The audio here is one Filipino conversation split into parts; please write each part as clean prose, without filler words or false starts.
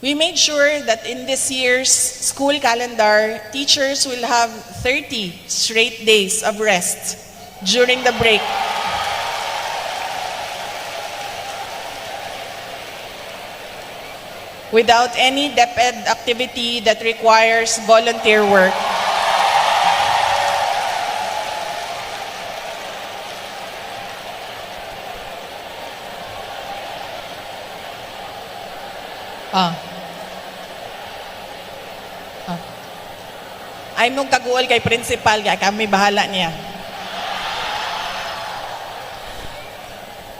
We made sure that in this year's school calendar, teachers will have 30 straight days of rest during the break. Without any DepEd activity that requires volunteer work. Ay mong kaguol kay principal, kaya kami bahala niya.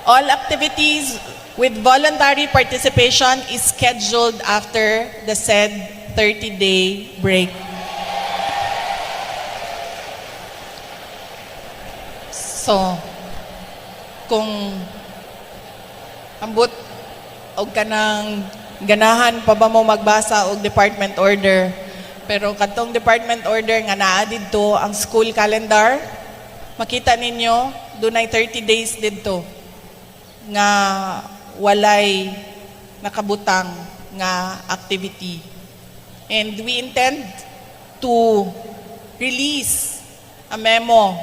All activities with voluntary participation is scheduled after the said 30-day break. So, kung ambot o kanang ganahan pa ba mo magbasa og department order, pero katong department order nga naa didto ang school calendar, makita ninyo dunay 30 days didto nga walay nakabutang nga activity. And we intend to release a memo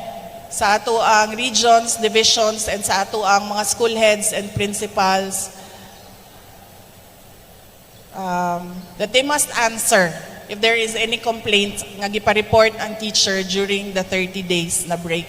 sa ato ang regions, divisions, and sa ato ang mga school heads and principals that they must answer if there is any complaint nga gipa-report ang teacher during the 30 days na break.